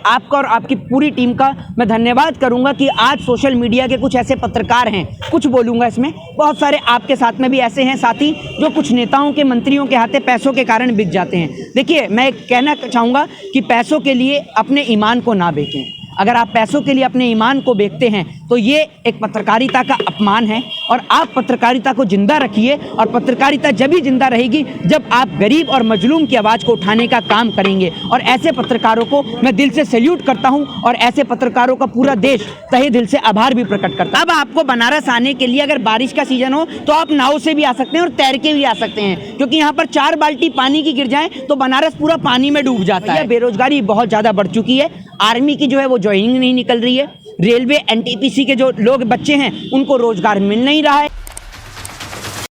आपका और आपकी पूरी टीम का मैं धन्यवाद करूंगा कि आज सोशल मीडिया के कुछ ऐसे पत्रकार हैं, कुछ बोलूँगा इसमें, बहुत सारे आपके साथ में भी ऐसे हैं साथी जो कुछ नेताओं के, मंत्रियों के हाथे पैसों के कारण बिक जाते हैं। देखिए, मैं कहना चाहूँगा कि पैसों के लिए अपने ईमान को ना बेचें। अगर आप पैसों के लिए अपने ईमान को बेचते हैं तो ये एक पत्रकारिता का अपमान है और आप पत्रकारिता को जिंदा रखिए। और पत्रकारिता जब ही जिंदा रहेगी जब आप गरीब और मजलूम की आवाज़ को उठाने का काम करेंगे। और ऐसे पत्रकारों को मैं दिल से सैल्यूट करता हूं और ऐसे पत्रकारों का पूरा देश तहे दिल से आभार भी प्रकट करता है। अब आपको बनारस आने के लिए अगर बारिश का सीजन हो तो आप नाव से भी आ सकते हैं और तैर के भी आ सकते हैं, क्योंकि यहाँ पर 4 बाल्टी पानी की गिर जाए तो बनारस पूरा पानी में डूब जाता है। बेरोजगारी बहुत ज़्यादा बढ़ चुकी है, आर्मी की जो है वो ज्वाइनिंग नहीं निकल रही है, रेलवे एनटीपीसी के जो लोग बच्चे हैं उनको रोजगार मिल नहीं रहा है।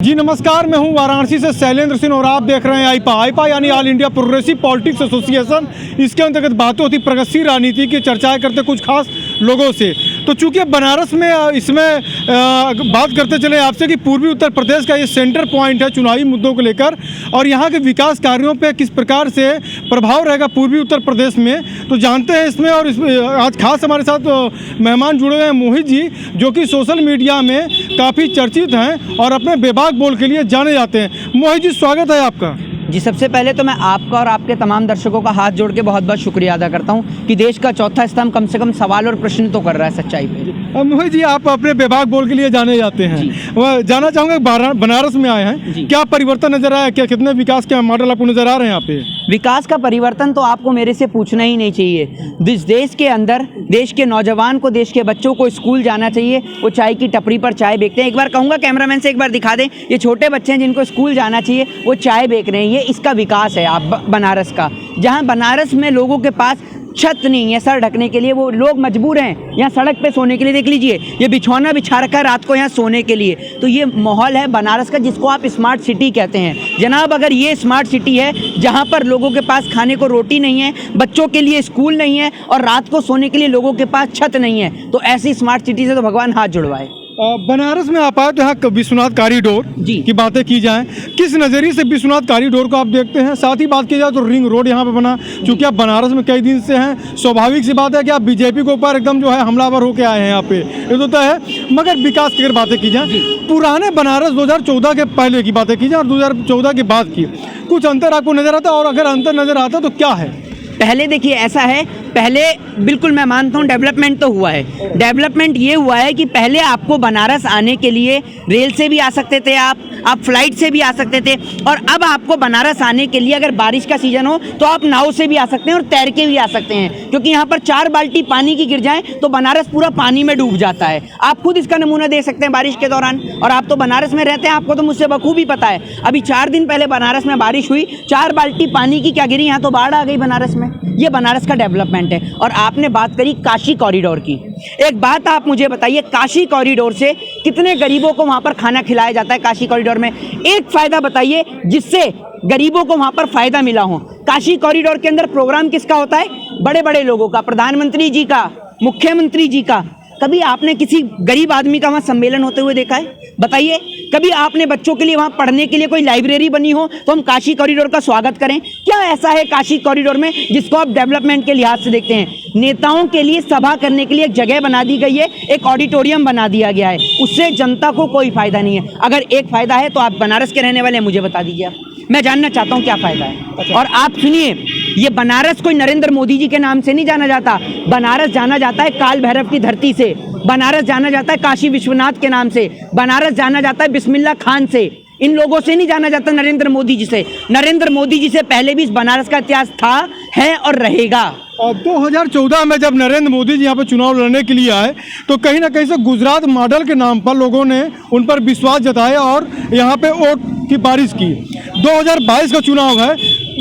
जी नमस्कार, मैं हूं वाराणसी से शैलेंद्र सिंह और आप देख रहे हैं आईपा यानी all India progressive politics association. इसके अंतर्गत बातें होती प्रगतिशील राजनीति की, चर्चाएं करते कुछ खास लोगों से। तो चूंकि बनारस में इसमें बात करते चले आपसे कि पूर्वी उत्तर प्रदेश का ये सेंटर पॉइंट है चुनावी मुद्दों को लेकर, और यहाँ के विकास कार्यों पे किस प्रकार से प्रभाव रहेगा पूर्वी उत्तर प्रदेश में, तो जानते हैं इसमें। और आज खास हमारे साथ मेहमान जुड़े हुए हैं मोहित जी, जो कि सोशल मीडिया में काफ़ी चर्चित हैं और अपने बेबाक बोल के लिए जाने जाते हैं। मोहित जी, स्वागत है आपका। जी, सबसे पहले तो मैं आपका और आपके तमाम दर्शकों का हाथ जोड़ के बहुत बहुत शुक्रिया अदा करता हूं कि देश का चौथा स्तंभ कम से कम सवाल और प्रश्न तो कर रहा है सच्चाई पे। मोहित जी, आप अपने बेबाक बोल के लिए जाने जाते हैं, वह जानना चाहूँगा बनारस में आए हैं, क्या परिवर्तन नजर आया, क्या कितने विकास के मॉडल आपको नजर आ रहे हैं यहाँ पे? विकास का परिवर्तन तो आपको मेरे से पूछना ही नहीं चाहिए। इस देश के अंदर देश के नौजवान को, देश के बच्चों को स्कूल जाना चाहिए। वो चाय की टपरी पर चाय बेचते हैं। एक बार कहूँगा कैमरामैन से एक बार दिखा दें, ये छोटे बच्चे हैं जिनको स्कूल जाना चाहिए, वो चाय बेच रहे हैं। ये इसका विकास है आप बनारस का, जहाँ बनारस में लोगों के पास छत नहीं है सर ढकने के लिए, वो लोग मजबूर हैं यहाँ सड़क पे सोने के लिए। देख लीजिए, ये बिछौना बिछा रखा है रात को यहाँ सोने के लिए। तो ये माहौल है बनारस का, जिसको आप स्मार्ट सिटी कहते हैं। जनाब, अगर ये स्मार्ट सिटी है जहाँ पर लोगों के पास खाने को रोटी नहीं है, बच्चों के लिए स्कूल नहीं है और रात को सोने के लिए लोगों के पास छत नहीं है, तो ऐसी स्मार्ट सिटी से तो भगवान हाथ जुड़वाए। बनारस में आप आए तो यहाँ विश्वनाथ कॉरिडोर की बातें की जाएं, किस नज़रिए से विश्वनाथ कॉरिडोर को आप देखते हैं? साथ ही बात की जाए तो रिंग रोड यहाँ पे बना, चूँकि आप बनारस में कई दिन से हैं, स्वाभाविक सी बात है कि आप बीजेपी के ऊपर एकदम जो है हमलावर होकर आए हैं यहाँ पे, ये तो तय है। मगर विकास की अगर बातें की जाए, पुराने बनारस 2014 के पहले की बातें की जाए और 2014 के बाद की, कुछ अंतर आपको नज़र आता है? और अगर अंतर नज़र आता तो क्या है? पहले देखिए, ऐसा है, पहले बिल्कुल मैं मानता हूँ डेवलपमेंट तो हुआ है। डेवलपमेंट ये हुआ है कि पहले आपको बनारस आने के लिए रेल से भी आ सकते थे, आप फ्लाइट से भी आ सकते थे, और अब आपको बनारस आने के लिए अगर बारिश का सीजन हो तो आप नाव से भी आ सकते हैं और तैर के भी आ सकते हैं, क्योंकि यहाँ पर 4 बाल्टी पानी की गिर जाए तो बनारस पूरा पानी में डूब जाता है। आप खुद इसका नमूना दे सकते हैं बारिश के दौरान, और आप तो बनारस में रहते हैं, आपको तो मुझसे बखूबी पता है। अभी 4 दिन पहले बनारस में बारिश हुई, 4 बाल्टी पानी की क्या गिरी, यहाँ तो बाढ़ आ गई बनारस में। ये बनारस का डेवलपमेंट है। और आपने बात करी काशी कॉरिडोर की, एक बात आप मुझे बताइए, काशी कॉरिडोर से कितने गरीबों को वहाँ पर खाना खिलाया जाता है? काशी कॉरिडोर में एक फ़ायदा बताइए जिससे गरीबों को वहाँ पर फ़ायदा मिला हो। काशी कॉरिडोर के अंदर प्रोग्राम किसका होता है? बड़े बड़े लोगों का, प्रधानमंत्री जी का, मुख्यमंत्री जी का। कभी आपने किसी गरीब आदमी का वहाँ सम्मेलन होते हुए देखा है? बताइए, कभी आपने बच्चों के लिए वहाँ पढ़ने के लिए कोई लाइब्रेरी बनी हो तो हम काशी कॉरिडोर का स्वागत करें? क्या ऐसा है काशी कॉरिडोर में जिसको आप डेवलपमेंट के लिहाज से देखते हैं? नेताओं के लिए सभा करने के लिए एक जगह बना दी गई है, एक ऑडिटोरियम बना दिया गया है, उससे जनता को कोई फायदा नहीं है। अगर एक फायदा है तो आप बनारस के रहने वाले हैं, मुझे बता दीजिए, मैं जानना चाहता हूँ क्या फायदा है। और आप सुनिए, ये बनारस कोई नरेंद्र मोदी जी के नाम से नहीं जाना जाता, बनारस जाना जाता है काल भैरव की धरती से, बनारस जाना जाता है काशी विश्वनाथ के नाम से, बनारस जाना जाता है बिस्मिल्लाह खान से। इन लोगों से नहीं जाना जाता नरेंद्र मोदी जी से। नरेंद्र मोदी जी से पहले भी इस बनारस का इतिहास था, है और रहेगा। और 2014 में जब नरेंद्र मोदी जी यहाँ पे चुनाव लड़ने के लिए आए तो कहीं ना कहीं से गुजरात मॉडल के नाम पर लोगों ने उन पर विश्वास जताया और यहाँ पे वोट की बारिश की। 2022 का चुनाव है,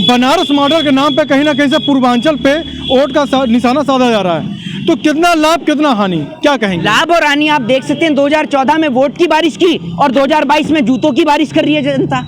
बनारस मॉडल के नाम पे कहीं ना कहीं से पूर्वांचल पे वोट का निशाना साधा जा रहा है। तो कितना लाभ कितना हानि, क्या कहेंगे? लाभ और हानि आप देख सकते हैं। 2014 में वोट की बारिश की और 2022 में जूतों की बारिश कर रही है जनता।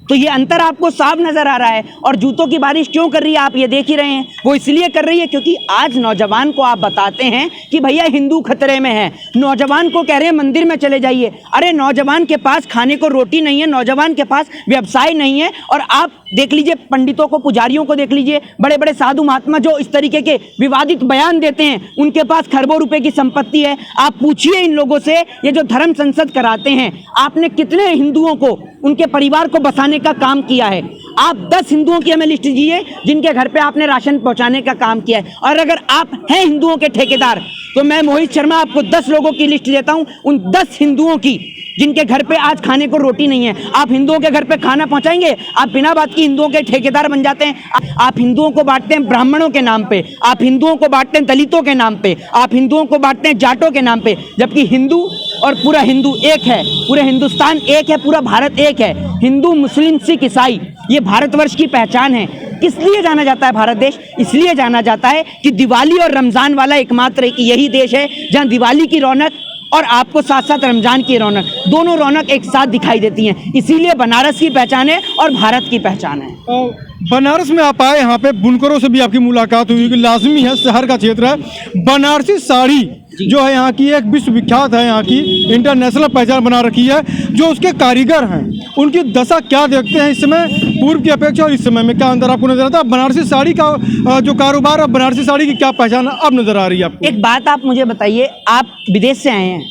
तो ये अंतर आपको साफ नजर आ रहा है। और जूतों की बारिश क्यों कर रही है आप ये देख ही रहे हैं, वो इसलिए कर रही है क्योंकि आज नौजवान को आप बताते हैं कि भैया हिंदू खतरे में है, नौजवान को कह रहे हैं मंदिर में चले जाइए। अरे नौजवान के पास खाने को रोटी नहीं है, नौजवान के पास व्यवसाय नहीं है, और आप देख लीजिए पंडितों को, पुजारियों को देख लीजिए, बड़े बड़े साधु महात्मा जो इस तरीके के विवादित बयान देते हैं, उनके पास खरबों रुपए की संपत्ति है। आप पूछिए इन लोगों से, ये जो धर्म संसद कराते हैं, आपने कितने हिंदुओं को, उनके परिवार को बसाने का काम किया है? आप 10 हिंदुओं की हमें लिस्ट दीजिए जिनके घर पे आपने राशन पहुंचाने का काम किया है। और अगर आप हैं हिंदुओं के ठेकेदार, तो मैं मोहित शर्मा आपको 10 लोगों की लिस्ट देता हूं, उन 10 हिंदुओं की जिनके घर पे आज खाने को रोटी नहीं है। आप हिंदुओं के घर पे खाना पहुंचाएंगे? आप बिना बात की हिंदुओं के ठेकेदार बन जाते हैं। आप हिंदुओं को बांटते हैं ब्राह्मणों के नाम पे, आप हिंदुओं को बांटते हैं दलितों के नाम पे, आप हिंदुओं को बांटते हैं जाटों के नाम पे, जबकि हिंदू और पूरा हिंदू एक है, पूरे हिंदुस्तान एक है, पूरा भारत एक है। हिंदू, मुस्लिम, सिख, ईसाई, ये भारतवर्ष की पहचान है। किस लिए जाना जाता है भारत देश? इसलिए जाना जाता है कि दिवाली और रमजान वाला एकमात्र यही देश है जहां दिवाली की रौनक और आपको साथ साथ रमजान की रौनक, दोनों रौनक एक साथ दिखाई देती हैं। इसीलिए बनारस की पहचान है और भारत की पहचान है। बनारस में आप आए, यहाँ पे बुनकरों से भी आपकी मुलाकात हुई कि लाजमी है, शहर का क्षेत्र है। बनारसी साड़ी जो है यहाँ की एक विश्वविख्यात है, यहाँ की इंटरनेशनल पहचान बना रखी है। जो उसके कारीगर हैं उनकी दशा क्या देखते हैं इस समय पूर्व की अपेक्षा, और इस समय में क्या अंतर आपको नजर आता है? बनारसी साड़ी का जो कारोबार है, बनारसी साड़ी की क्या पहचान अब नजर आ रही है आपको? एक बात आप मुझे बताइए, आप विदेश से आए हैं?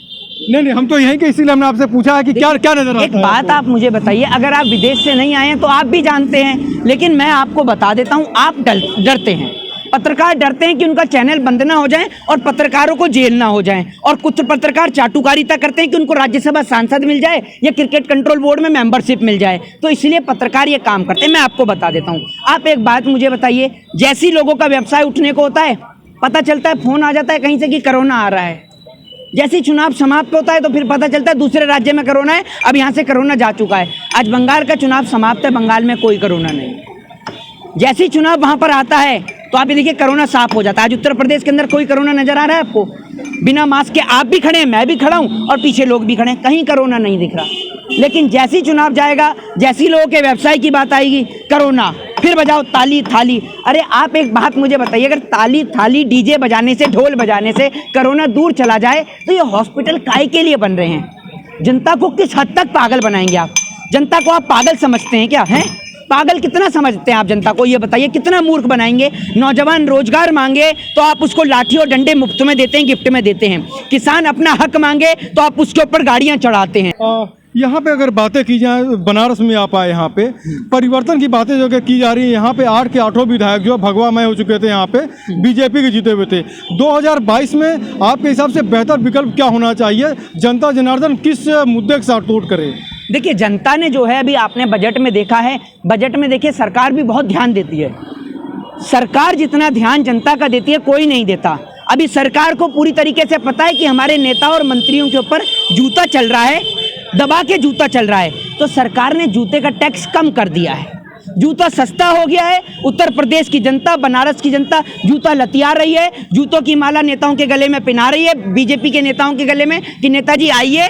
नहीं, हम तो यहीं के, इसीलिए हमने आपसे पूछा है कि क्या क्या नजर आता है। एक बात आप मुझे बताइए, अगर आप विदेश से नहीं आए हैं तो आप भी जानते हैं, लेकिन मैं आपको बता देता हूं, आप डरते हैं। पत्रकार डरते हैं कि उनका चैनल बंद ना हो जाए और पत्रकारों को जेल ना हो जाए, और कुछ पत्रकार चाटुकारिता करते हैं कि उनको राज्यसभा सांसद मिल जाए या क्रिकेट कंट्रोल बोर्ड में मेंबरशिप मिल जाए, तो इसलिए पत्रकार ये काम करते हैं। मैं आपको बता देता हूँ, आप एक बात मुझे बताइए, जैसी लोगों का व्यवसाय उठने को होता है, पता चलता है, फोन आ जाता है कहीं से कि कोरोना आ रहा है। जैसे चुनाव समाप्त होता है तो फिर पता चलता है दूसरे राज्य में कोरोना है, अब यहाँ से कोरोना जा चुका है। आज बंगाल का चुनाव समाप्त है, बंगाल में कोई कोरोना नहीं। जैसे चुनाव वहाँ पर आता है तो आप ये देखिए कोरोना साफ हो जाता है। आज उत्तर प्रदेश के अंदर कोई कोरोना नजर आ रहा है आपको? बिना मास्क के आप भी खड़े हैं, मैं भी खड़ा हूँ और पीछे लोग भी खड़े हैं, कहीं कोरोना नहीं दिख रहा। लेकिन जैसी चुनाव जाएगा, जैसी लोगों के व्यवसाय की बात आएगी, कोरोना, फिर बजाओ ताली थाली। अरे आप एक बात मुझे बताइए, अगर ताली थाली डीजे बजाने से, ढोल बजाने से कोरोना दूर चला जाए तो ये हॉस्पिटल काहे के लिए बन रहे हैं? जनता को किस हद तक पागल बनाएंगे आप? जनता को आप पागल समझते हैं क्या? हैं पागल कितना समझते हैं आप जनता को? ये बताइए, कितना मूर्ख बनाएंगे? नौजवान रोजगार मांगे तो आप उसको लाठी और डंडे मुफ्त में देते हैं, गिफ्ट में देते हैं। किसान अपना हक मांगे तो आप उसके ऊपर गाड़ियां चढ़ाते हैं। यहाँ पे अगर बातें की जाए, बनारस में आप आए, यहाँ पे परिवर्तन की बातें जो की जा रही है, यहाँ पे 8 के 8 विधायक जो भगवामय हो चुके थे, यहाँ पे बीजेपी के जीते हुए थे। 2022 में आपके हिसाब से बेहतर विकल्प क्या होना चाहिए? जनता जनार्दन किस मुद्दे के साथ तोड़ करे? देखिए, जनता ने जो है, अभी आपने बजट में देखा है, बजट में देखिए सरकार भी बहुत ध्यान देती है। सरकार जितना ध्यान जनता का देती है कोई नहीं देता। अभी सरकार को पूरी तरीके से पता है कि हमारे नेता और मंत्रियों के ऊपर जूता चल रहा है, दबा के जूता चल रहा है, तो सरकार ने जूते का टैक्स कम कर दिया है। जूता सस्ता हो गया है। उत्तर प्रदेश की जनता, बनारस की जनता जूता लतिया रही है, जूतों की माला नेताओं के गले में पहना रही है, बीजेपी के नेताओं के गले में, कि नेताजी आइए,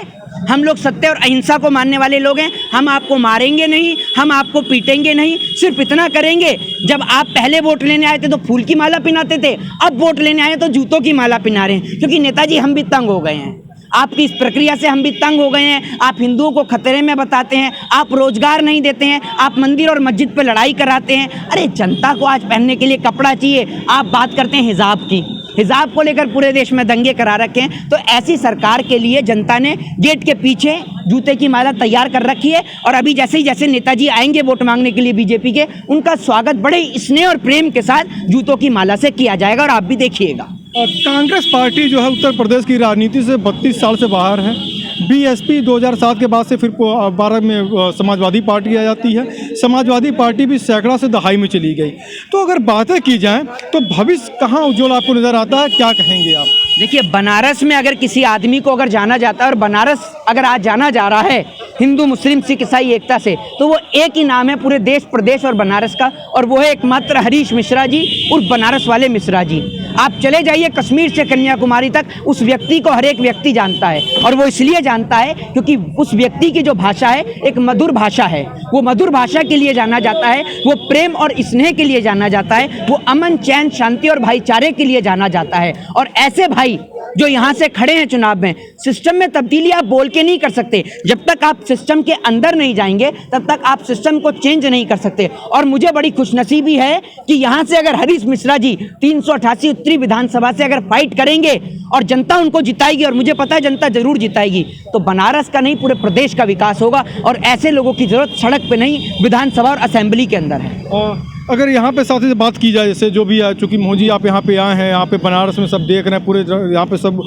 हम लोग सत्य और अहिंसा को मानने वाले लोग हैं, हम आपको मारेंगे नहीं, हम आपको पीटेंगे नहीं, सिर्फ इतना करेंगे। जब आप पहले वोट लेने आए थे तो फूल की माला पहनाते थे, अब वोट लेने आए तो जूतों की माला पहना रहे हैं, क्योंकि नेताजी हम भी तंग हो गए हैं। आपकी इस प्रक्रिया से हम भी तंग हो गए हैं। आप हिंदुओं को खतरे में बताते हैं, आप रोजगार नहीं देते हैं, आप मंदिर और मस्जिद पर लड़ाई कराते हैं। अरे जनता को आज पहनने के लिए कपड़ा चाहिए, आप बात करते हैं हिजाब की। हिजाब को लेकर पूरे देश में दंगे करा रखे हैं। तो ऐसी सरकार के लिए जनता ने गेट के पीछे जूते की माला तैयार कर रखी है, और अभी जैसे नेताजी आएंगे वोट मांगने के लिए बीजेपी के, उनका स्वागत बड़े स्नेह और प्रेम के साथ जूतों की माला से किया जाएगा, और आप भी देखिएगा। कांग्रेस पार्टी जो है उत्तर प्रदेश की राजनीति से 32 साल से बाहर है। बीएसपी 2007 के बाद से फिर 12 में समाजवादी पार्टी आ जाती है। समाजवादी पार्टी भी सैकड़ा से दहाई में चली गई। तो अगर बातें की जाएं तो भविष्य कहाँ उज्जवल आपको नज़र आता है? क्या कहेंगे आप? देखिए, बनारस में अगर किसी आदमी को अगर जाना जाता है, और बनारस अगर आज जाना जा रहा है हिंदू मुस्लिम सिख ईसाई एकता से, तो वो एक ही नाम है पूरे देश प्रदेश और बनारस का, और वो है एकमात्र हरीश मिश्रा जी उर्फ बनारस वाले मिश्रा जी। आप चले जाइए कश्मीर से कन्याकुमारी तक, उस व्यक्ति को हर एक व्यक्ति जानता है, और वो इसलिए जानता है क्योंकि उस व्यक्ति की जो भाषा है एक मधुर भाषा है। वो मधुर भाषा के लिए जाना जाता है, वो प्रेम और स्नेह के लिए जाना जाता है, वो अमन चैन शांति और भाईचारे के लिए जाना जाता है। और ऐसे भाई जो यहाँ से खड़े हैं चुनाव में, सिस्टम में तब्दीली आप बोल के नहीं कर सकते। जब तक आप सिस्टम के अंदर नहीं जाएंगे तब तक आप सिस्टम को चेंज नहीं कर सकते। और मुझे बड़ी खुशनसीबी है कि यहाँ से अगर हरीश मिश्रा जी 388 उत्तरी विधानसभा से अगर फाइट करेंगे और जनता उनको जिताएगी, और मुझे पता है जनता जरूर जिताएगी, तो बनारस का नहीं पूरे प्रदेश का विकास होगा। और ऐसे लोगों की जरूरत सड़क पे नहीं, विधानसभा और असेंबली के अंदर है। और अगर यहाँ पे साथी से बात की जाए, जैसे जो भी है, चूँकि मोहन जी आप यहाँ पे आए हैं, यहाँ पे बनारस में सब देख रहे हैं, पूरे यहाँ पे सब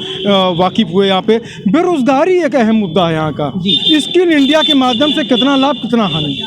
वाकिफ हुए। यहाँ पे बेरोजगारी एक अहम मुद्दा है यहाँ का। स्किल इंडिया के माध्यम से कितना लाभ कितना हानि?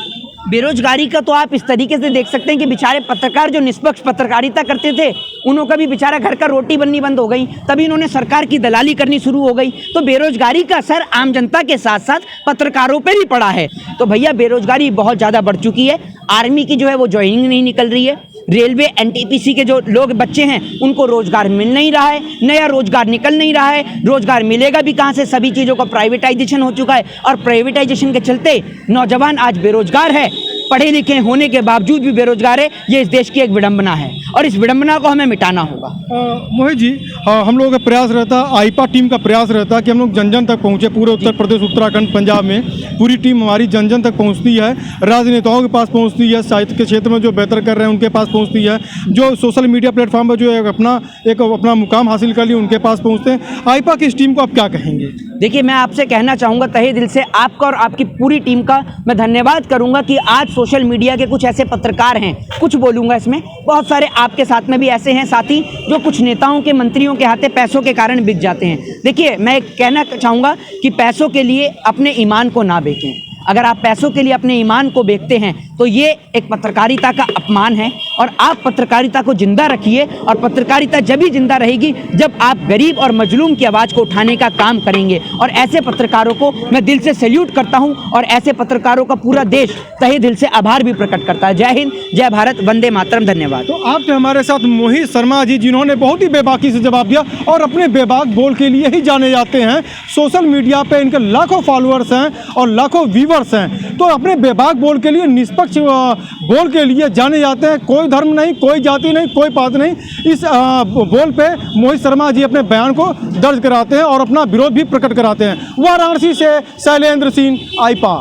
बेरोजगारी का तो आप इस तरीके से देख सकते हैं कि बेचारे पत्रकार जो निष्पक्ष पत्रकारिता करते थे, उन्हों का भी बेचारा घर का रोटी बननी बंद हो गई, तभी इन्होंने सरकार की दलाली करनी शुरू हो गई। तो बेरोजगारी का असर आम जनता के साथ साथ पत्रकारों पे भी पड़ा है। तो भैया बेरोजगारी बहुत ज़्यादा बढ़ चुकी है। आर्मी की जो है वो ज्वाइनिंग नहीं निकल रही है। रेलवे एनटीपीसी के जो लोग बच्चे हैं उनको रोजगार मिल नहीं रहा है, नया रोजगार निकल नहीं रहा है। रोजगार मिलेगा भी कहाँ से? सभी चीज़ों का प्राइवेटाइजेशन हो चुका है, और प्राइवेटाइजेशन के चलते नौजवान आज बेरोजगार है, पढ़े लिखे होने के बावजूद भी बेरोजगार है। ये इस देश की एक विडंबना है, और इस विडंबना को हमें मिटाना होगा। मोहित जी, हम लोगों का प्रयास रहता है, आईपा टीम का प्रयास रहता है कि हम लोग जन जन तक पहुँचे। पूरे उत्तर प्रदेश, उत्तराखंड, पंजाब में पूरी टीम हमारी जन जन तक पहुँचती है, राजनेताओं के पास पहुँचती है, साहित्य के क्षेत्र में जो बेहतर कर रहे हैं उनके पास पहुँचती है, जो सोशल मीडिया प्लेटफॉर्म पर जो अपना मुकाम हासिल कर लिया उनके पास पहुँचते हैं। आईपा की इस टीम को आप क्या कहेंगे? देखिए, मैं आपसे कहना चाहूँगा तहे दिल से, आपका और आपकी पूरी टीम का मैं धन्यवाद करूँगा कि आज सोशल मीडिया के कुछ ऐसे पत्रकार हैं, कुछ बोलूँगा इसमें, बहुत सारे आपके साथ में भी ऐसे हैं साथी जो कुछ नेताओं के, मंत्रियों के हाथे पैसों के कारण बिक जाते हैं। देखिए, मैं कहना चाहूँगा कि पैसों के लिए अपने ईमान को ना बेचें। अगर आप पैसों के लिए अपने ईमान को बेचते हैं तो ये एक पत्रकारिता का अपमान है। और आप पत्रकारिता को जिंदा रखिए, और पत्रकारिता जब ही जिंदा रहेगी जब आप गरीब और मजलूम की आवाज़ को उठाने का काम करेंगे। और ऐसे पत्रकारों को मैं दिल से सैल्यूट करता हूं, और ऐसे पत्रकारों का पूरा देश तहे दिल से आभार भी प्रकट करता है। जय हिंद, जय भारत, वंदे मातरम। धन्यवाद। तो आप थे हमारे साथ मोहित शर्मा जी, जिन्होंने बहुत ही बेबाकी से जवाब दिया और अपने बेबाक बोल के लिए ही जाने जाते हैं। सोशल मीडिया पे इनके लाखों फॉलोअर्स हैं और लाखों व्यूवर्स हैं, तो अपने बेबाक बोल के लिए, निष्पक्ष बोल के लिए जाने जाते हैं। कोई धर्म नहीं, कोई जाति नहीं, कोई पात नहीं। इस बोल पे मोहित शर्मा जी अपने बयान को दर्ज कराते हैं और अपना विरोध भी प्रकट कराते हैं। वाराणसी से शैलेंद्र सिंह, आईपा।